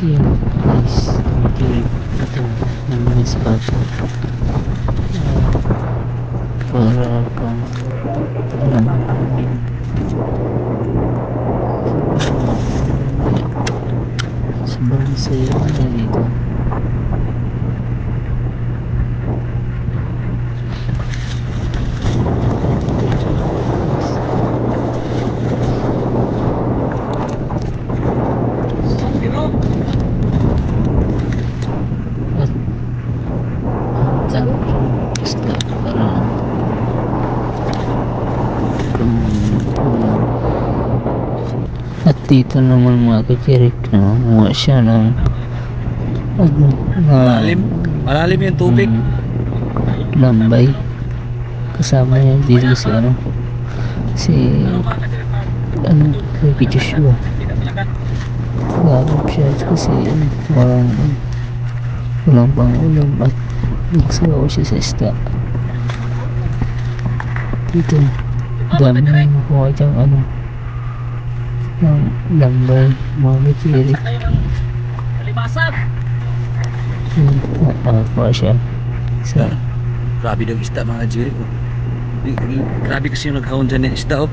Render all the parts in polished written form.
Yan guys, ito ng mga spot para pang sobrang saya na dito. At dito naman mga kachirik na mamuha siya ng malalim yung tubig. Lambay kasama niya dito si Baby Joshua. Gagap siya kasi walang pang ulam at nagsayaw siya sa isda. Dito dami na makuha diyang ng lambay mga kachirik. Nakakuha siya sa Grabe ng isda mga kachirik. Grabe kasi yung nagkaon dyan ng isda.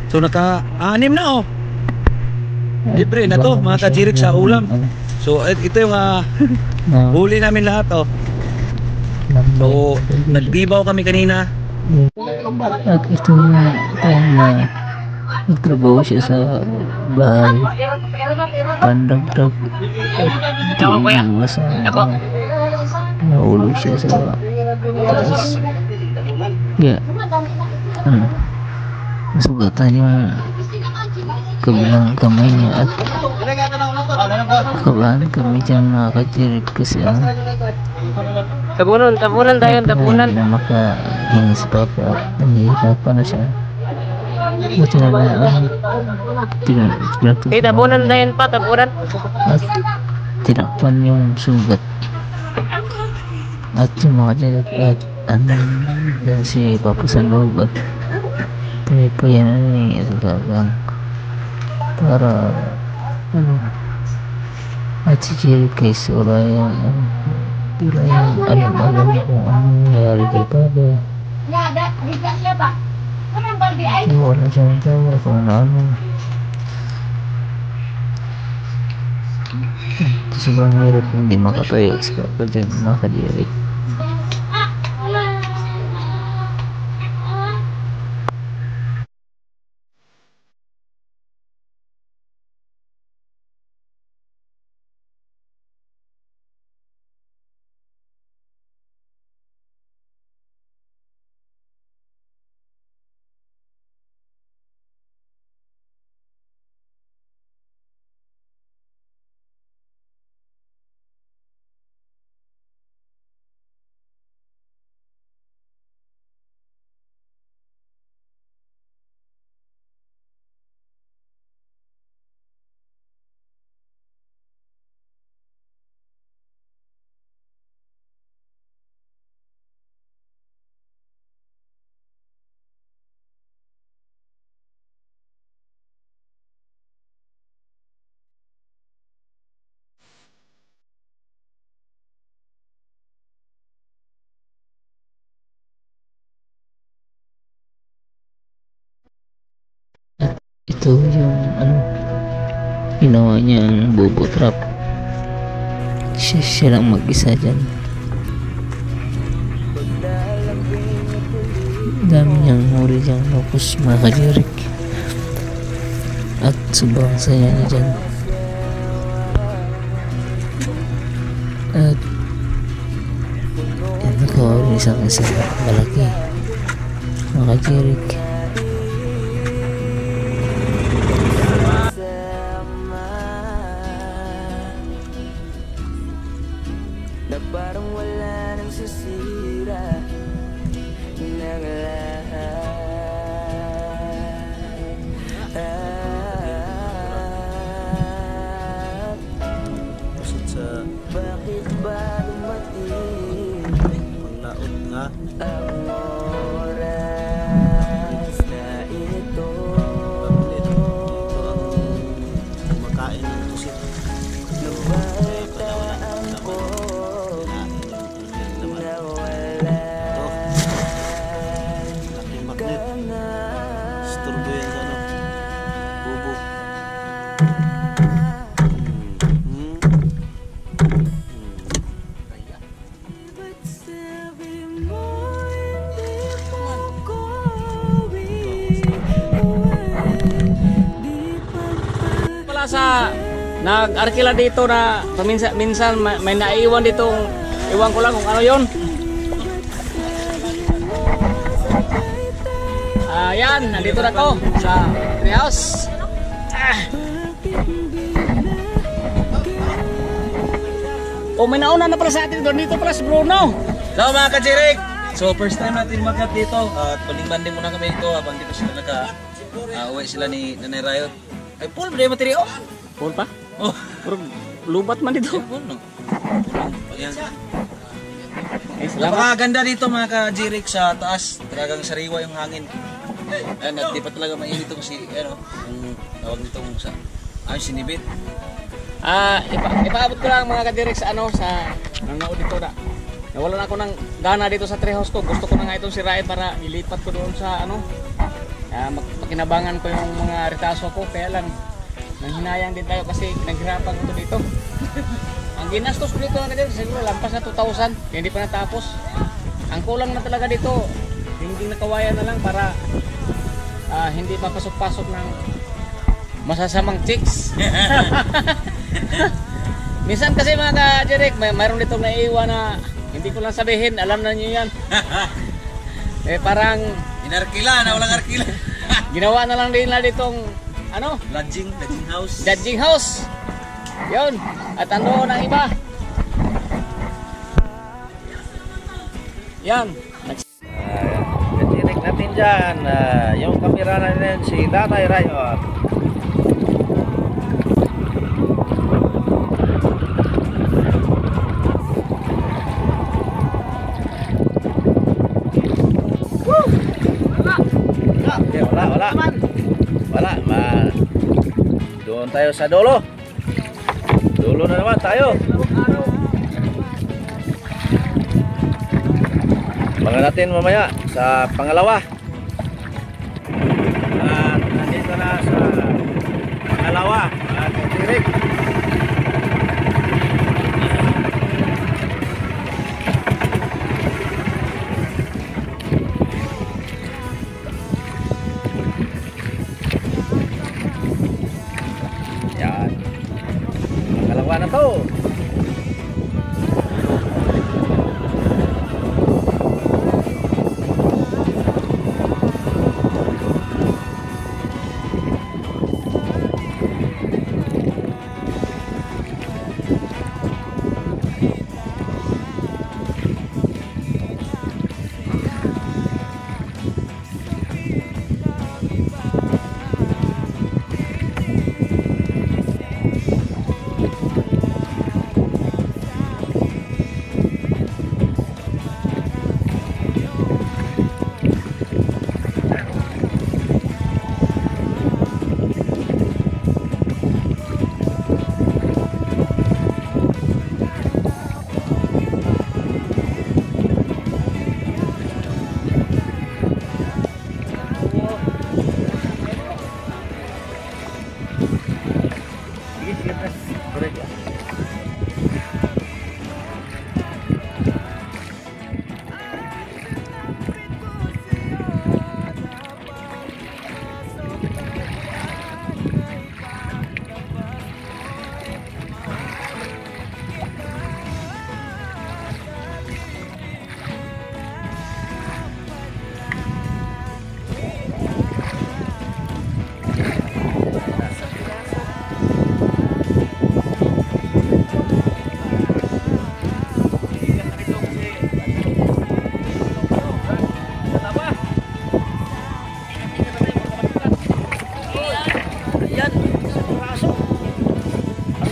So naka-anim na libre na to mga kachirik sa ulam. So ito yung huli namin lahat. So nagbibaw kami kanina. At ito yung time na nagtrabaho siya sa bahay, pandagdag at iwas nahulog siya sa taas. Kaya nasugatan yung kabilang kamay niya at kabahan kami dyan mga kachirik kasi tabunan tabunan na makahingis pa at nahihirapan na siya. Buti na tabunan na yun pa, tabunan at tinakpan yung sugat at yung mga jagat at dan si Papa Sanloob at pinapayanan ni Gagang para at si Jerry case wala yung alam kung ano nangyari kay Papa. Wala siyang tawa kung ano. Sobrang hirap hindi makatayo sa Papa dyan mga kadirik. Ito yung ginawa niyang bobo trap. Siya lang mag-isa dyan. Dami niyang huli dyan tapos mga kajirik at sobrang saya na dyan. At nakawali sa kasi malaki mga kajirik. Na parang wala nang sisira ng lahat. Bakit ba dumating Panglaot nga ang oras na ito? kumakain ng tusit. nag-arkila dito na minsan may naiwan dito, iwan ko lang kung ano yon. Ayan, nandito na ako sa treehouse. May nauna na pala sa atin doon, dito pala si Bruno. Hello mga ka-Jirik! So first time natin mag-cut dito at banding-banding muna kami dito habang dito sila uwi sila ni Nanay Rayot. Ay, Paul, ba yung material? Paul pa? Oh, Pero lubat man dito. Paul, no? Ayan. Salamat. Napakaganda dito mga ka-Jirik sa taas. Talagang sariwa yung hangin. Ayan, at di pa talaga mainit ito kasi, ano, yung tawag nito sa, sinibit. Ipaabot ko lang mga ka-Jirik sa nanood dito na. Nawalan ako ng gana dito sa treehouse ko. Gusto ko na nga itong sirain para ilipat ko doon sa magpakinabangan ko yung mga retaso ko. Kaya lang, nanghinayang din tayo kasi naghirapan ko dito. Ang ginastos ko dito siguro lampas na 2,000. Hindi pa natapos. Ang kulang na talaga dito, hindi nakawayan na lang para hindi papasok-pasok ng masasamang chicks. Minsan kasi mga ka-Jirik, mayroon ditong naiiwan na hindi ko lang sabihin, alam na niyo yan. Parang Inarkila na walang arkila. ginawa na lang din nila ditong Lodging house. judging house. Yun. At ano ng iba. Yan. Katirik natin dyan, yung kamera na rin si Nanay Rayot. Okay, wala. Doon tayo sa dulo. Dulo na naman tayo. Mga natin mamaya sa pangalawa. At nandito na sa pangalawa at Jirik. Yan. Pangalawa na to.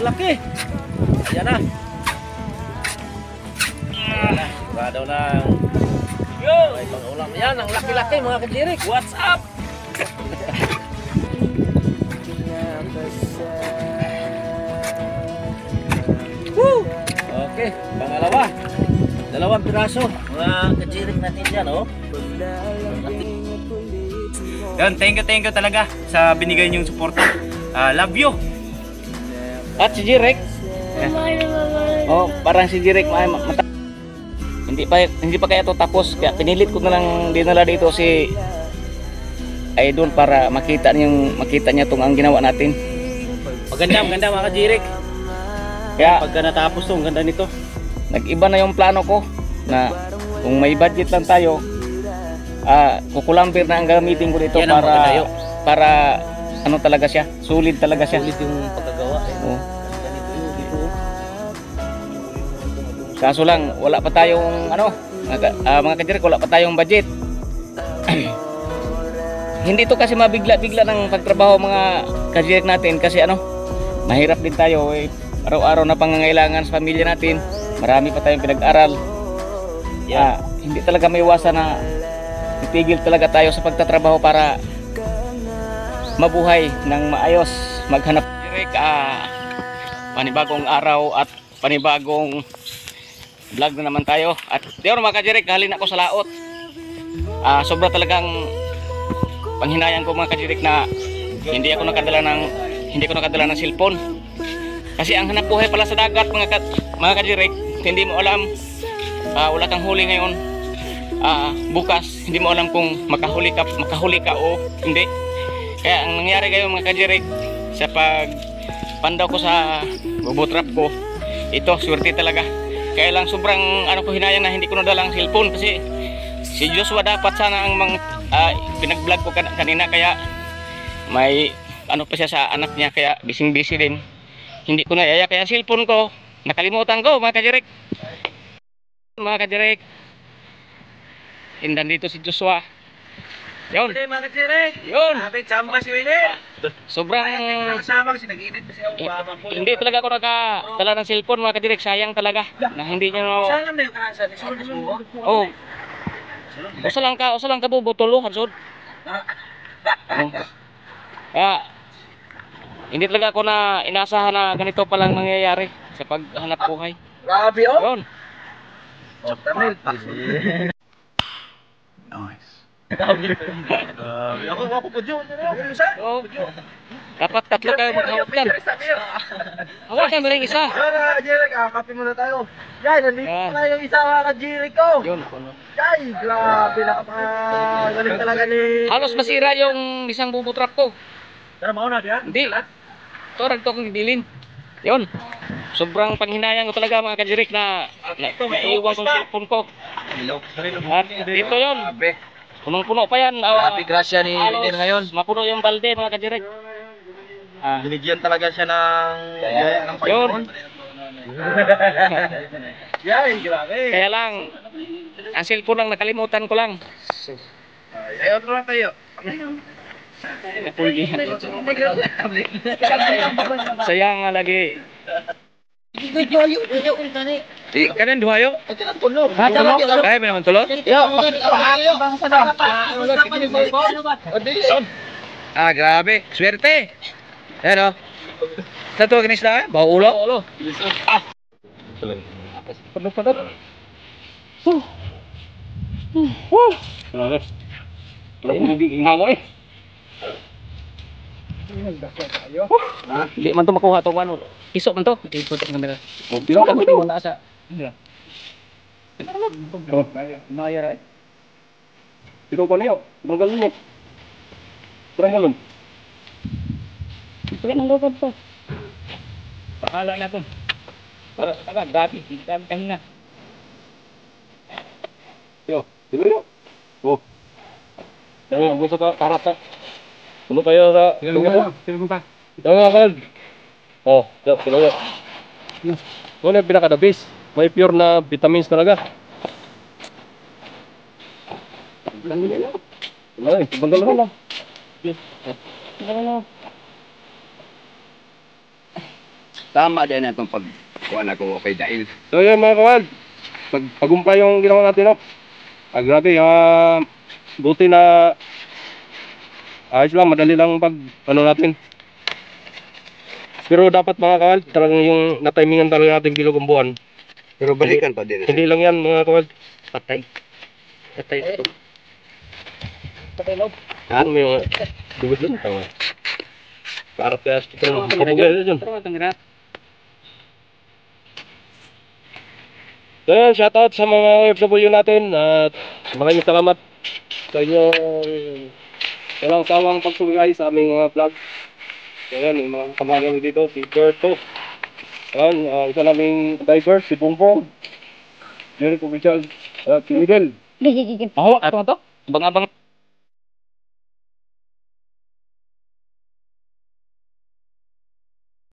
Laki. Ayan na. Sigurado na. May pang-ulam. Yan, ang laki-laki mga ka-Jirik. What's up? Woo! Okay, pangalawa. Dalawang piraso. Mga ka-Jirik natin dyan, oh. Yun, thank you talaga sa binigay niyong suporta. Love you. At si Jirik. Parang si Jirik hindi pa kaya ito tapos, kaya pinilit ko na lang dinala dito si Idol para makita niya itong ang ginawa natin. Maganda mga kajirik. Kaya pagka natapos to, ang ganda nito. Nag-iba na yung plano ko na kung may budget lang tayo, kukulambir na ang gamitin ko dito para ano talaga siya, sulit talaga siya. Ulit yung pagkagawa. Oo. Kaso lang, wala pa tayong mga kajirik, wala pa tayong budget. Hindi to kasi mabigla-bigla ng pagtrabaho mga kajirik natin kasi mahirap din tayo araw-araw na pangangailangan sa pamilya natin. Marami pa tayong pinag-aral. Hindi talaga may iwasan na titigil talaga tayo sa pagtatrabaho para mabuhay ng maayos, maghanap panibagong araw at panibagong vlog na naman tayo. At diyon mga kajirik, halin ako sa laot. Sobra talagang panghinayang ko mga kajirik na hindi ko nakadala ng cellphone. Kasi ang hanap buhay pala sa dagat mga kajirik, hindi mo alam, wala kang huli ngayon, bukas hindi mo alam kung makahuli ka o hindi. Kaya ang nangyari ngayon mga kajirik, sa pagpandaw ko sa bubotrap ko, ito swerte talaga. Kaya lang sobrang ko hinayang na hindi ko nadala ang cellphone kasi si Joshua dapat sana ang pinag-vlog ko kanina, kaya may pa siya sa anak niya, kaya busy din. Hindi ko na kaya cellphone ko nakalimutan ko mga kajirik. Hindan dito si Joshua. Yun. Mga kajirik. Yun. Ating chamba si Winnie. Sobrang Kasama kasi nag-edit kasi ako. hindi talaga ako nakadala ng cellphone mga kajirik. Sayang talaga na hindi niya Saan na yung kanasa? Oh. Usa lang ka bubutolo hansod. Kaya hindi talaga ako na inasahan na ganito palang mangyayari sa paghanap buhay. Grabe oh. Yun. Nice. Ako nga po dyan. Oh. Dapat tatlo kayo maghawak yan. Hawak yan maling isa. Yan, Jirik, kape muna tayo. Yan, nandito Yan. na yung isa mga ka-Jirik ko. Yun. Yan, grabe, nakapagaling talaga ni... Halos masira yung isang bubutrap ko. Tara, mauna diyan. Hindi. Ito, ragto akong dilin. Yun. Sobrang panghinayang ko talaga mga kajirik na iiwan kong cellphone ko. At dito yun. Punong-puno pa yan. Grabe, grasya ni Winnie ngayon. Mapuno yung balde mga kajirik. Binigyan talaga siya ng... Yun. Yan, grabe. Kaya lang, ang cellphone lang nakalimutan ko lang. Ayaw na tayo. Sayang nga lagi. Kanan duhayo? Tulog. Kaya ba naman tulog? Grabe. Swerte. Ayan o. Sa ito, kinis na bawa ulo. Padot. Biging hango eh. Hindi man ito makuha ito. Isok man ito. Dito ito ang kamera. Dito ka mo na sa. Nayara eh. Dito ko niyo. Tanggal mo. Try mo lang. Ito yan ang lobad to. Pahala na ito. Para grabe. Dami kahina. Yo. Dito yo. Oh. Ang gusto ka karata. Ano kayo sa... Sino pa? Ito nga kan. Oh, ito, sino nga. Ano yung pinaka-the base? May pure na vitamins talaga. Ay, bandal lang. Tama din itong pagkuhan ako kay Dail. So yun mga kawal, pag-umpay yung ginawa natin, no? Grabe, buti na ayos lang, madali lang pag natin. Pero dapat mga kawal, talagang yung natimingan talaga natin bilog ang buwan. Pero balikan pa din. Hindi lang yan mga kawal. Patay. Patay ito. Patay loob. Ano may mga dubos dun? Tama. Para kaya ito yung kapagay dun. So yan, shoutout sa mga OFW natin at maraming salamat sa inyong walang sawang pagsubay sa aming mga vlog. Ayan, yung mga kasama namin dito, si Berto. Ayan, isa naming diver, si Bongbong. Jericho Michal, si Miguel. Ako, ito na to. Banga-banga